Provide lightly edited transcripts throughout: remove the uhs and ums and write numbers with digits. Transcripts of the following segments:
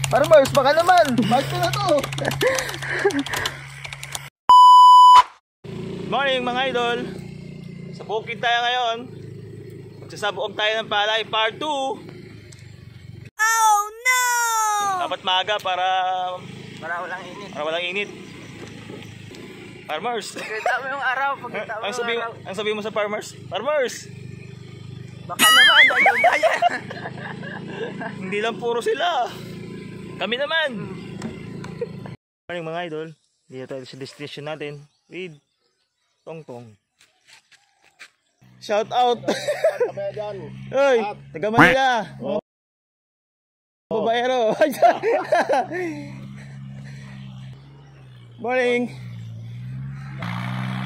Farmers, baka naman. Bakit na to? Morning mga idol. Sa bukid tayo ngayon. Magsasabuog tayo ng palay part 2. Oh no! Dapat maaga para walang init. walang init. Farmers. Pagkita mo yung araw, Ang sabi mo sa farmers? Farmers! Baka naman, ayaw kaya. Hindi lang puro sila. Kami naman. Morning mga idol. Dito tayo sa destination natin with Tongtong. Shout out. Hoy, taga Manila. Babayero. Morning.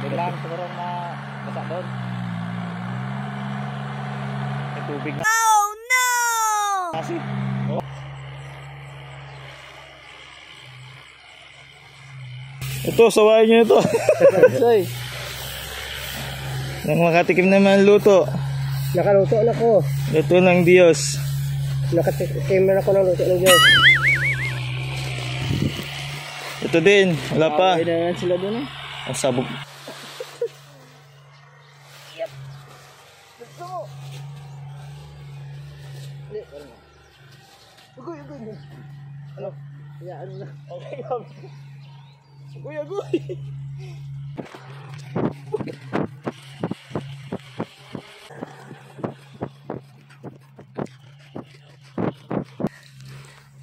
Biglang siguro na basa doon. May tubig na. Oh no! Kasi. Ito, sawayan nyo ito. Nang makatikim naman luto. Nakaluto na ko. Luto ng Diyos. Nakatikim na ako ng luto ng Diyos. Ito din, wala pa. Ay na sila doon eh. Ang sabog. Ugoy. Ano? Ya, ano na? Okay, agoy.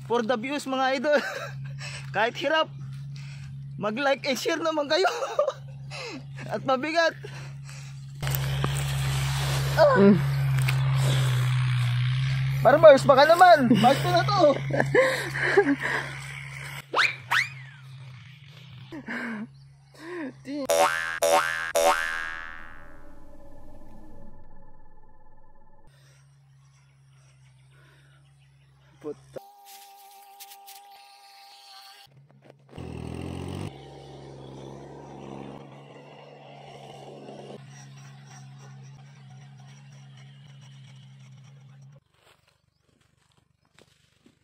For the views mga idol. Kahit hirap, mag-like and share naman kayo. At mabigat. Farmers, baka naman. Bakit na to? Puta.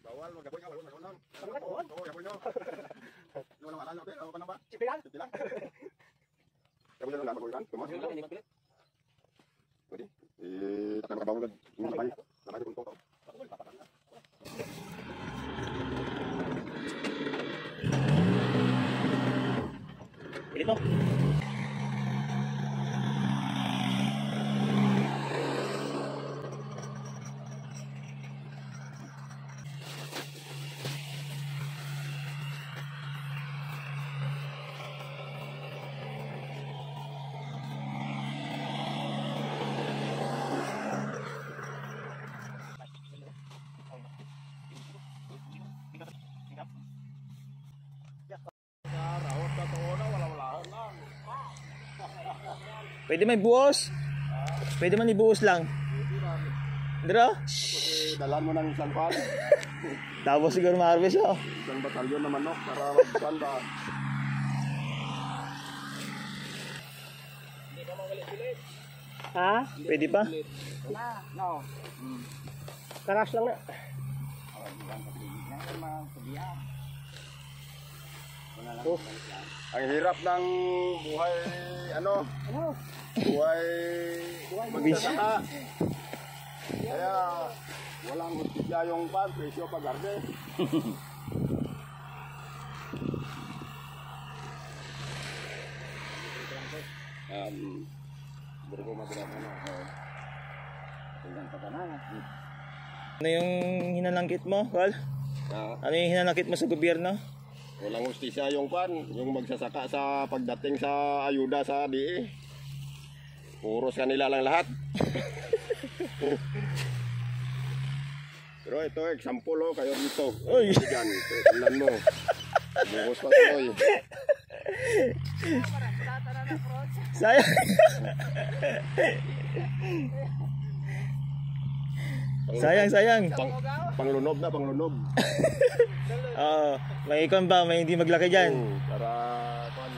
Bawal, magaboy ka, wala lang. Oo, gaboy nyo. Wala wala natin, ano pa na ba? Sipilan? Sipilan. Gaboy lang, magaboy kan. Tumas. Pwede. Takay makabawal ka. Labay. Labay ko kung Ito. Pwede may buos. Pwede man ibuos lang. Dira? dalan mo ng isang pan. Tapos siguro ma-harvest oh. Isang batalyon na manok para magpan ba. Ha? Pwede pa? No. Karas lang na. Oh. Ang hirap ng buhay buhay magsasaka. Kaya walang hustisya yung pan, presyo pag-arde. Baru ko magalaman na. Ano yung hinanangkit mo, Wal? Ano yung hinanangkit mo sa gobyerno? Walang hustisya yung pan, yung magsasaka sa pagdating sa ayuda sa DE. Puros kanila lang lahat. Pero ito, example kayo dito. Uy! Diyan, tingnan mo. Buhos pa ito eh. Sayang! Sayang! Panglunob na, panglunob. May ikon ba? May hindi maglaki dyan? Para, pan.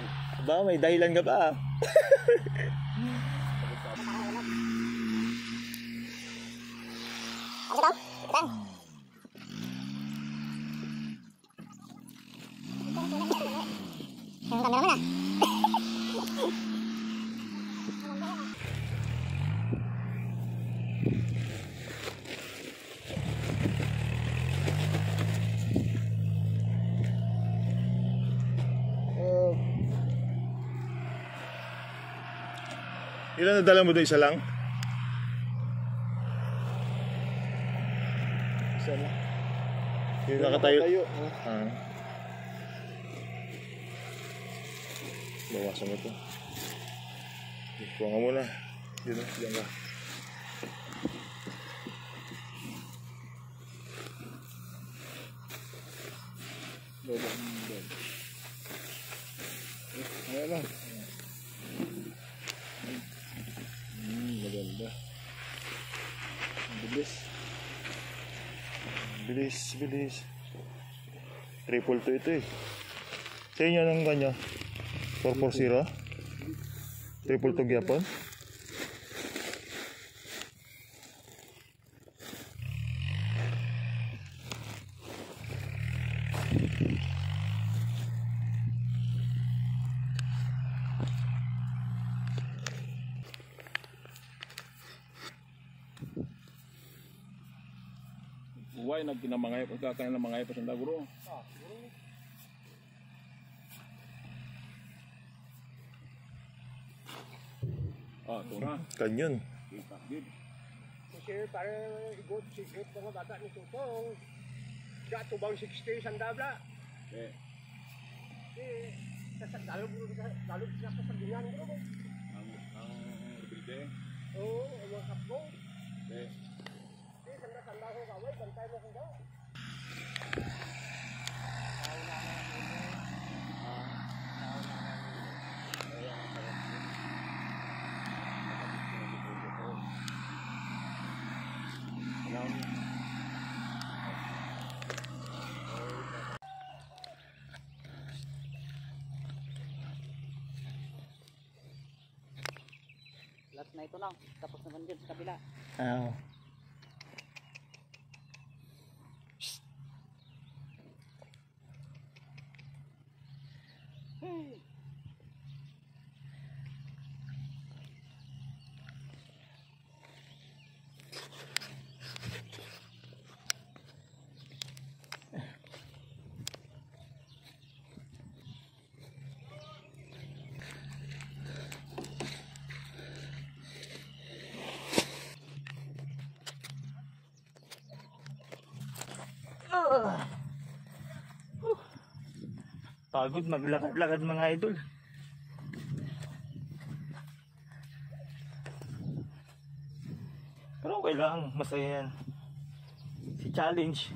Ba, may dahilan ka ba? dami naman Ilan na dala mo doon? Isa lang? Isa na. Yung nakatayo. Ah. Bawasan mo ito. Kuha nga muna. Yun, diyan ka. Baba. Ayan na. Maganda. Bilis. Bilis. Triple to ito eh. Sa inyo anong kanya? 440? Triple to gyapon? Uway, nagkinamangay pa kakain ng mangay pa sa daguro. Ito na. Kanyon. Kasi para igot mga bata ni Tutong. Gato bang 60 sandabla. Eh, Dalog siya sa sandingan ko. ang bilde. Oo, ang mga kapgo. Eh, Sanda ko kaway, bantay mo kung daw. Last na ito lang. Tapos naman dyan sa kabila. Ah. Pagod maglakad-lakad mga idol. Pero okay lang, masaya yan. Si challenge.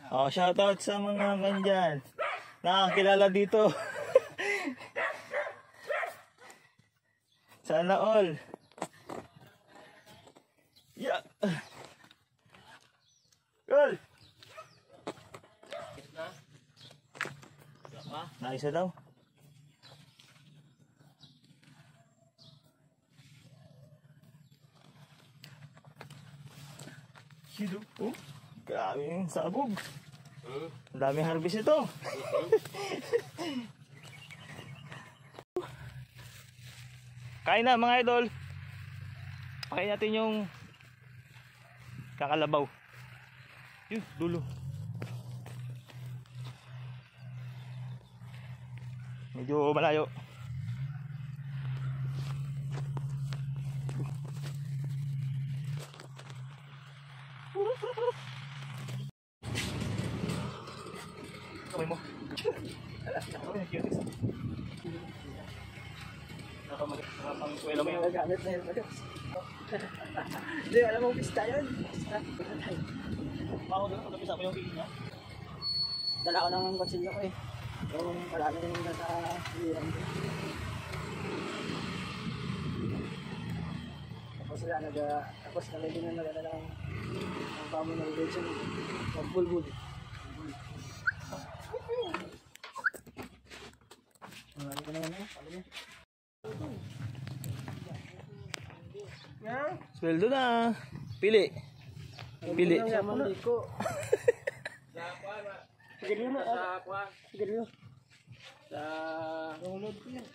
Oh, shoutout sa mga kanyan. Nakakilala dito. Sana all. Yeah. Goal. Naisa daw. Hidup po. Grabe yung sabog. Ang daming harvest ito. Kain na mga idol. Pakain natin yung kakalabaw. Yun, dulo. Medyo malayo. Kamay mo. Nakapang-suela mo yun. Nagamit na yun. Hindi, alam mo, pista yun. Ako doon, pagkapisa mo yung pili niya. Dala ko ng konsilyo ko eh. Yung palalo yung nasa hiliran ko. Tapos sila tapos kami din na nagdala ng pamo ng legend. Ng bulbul. Marami ko naman eh. Palo mo. Sweldo na. Pili. Pili. Sa Maliko. Sige na. Sige na. Sa hulod ko yan.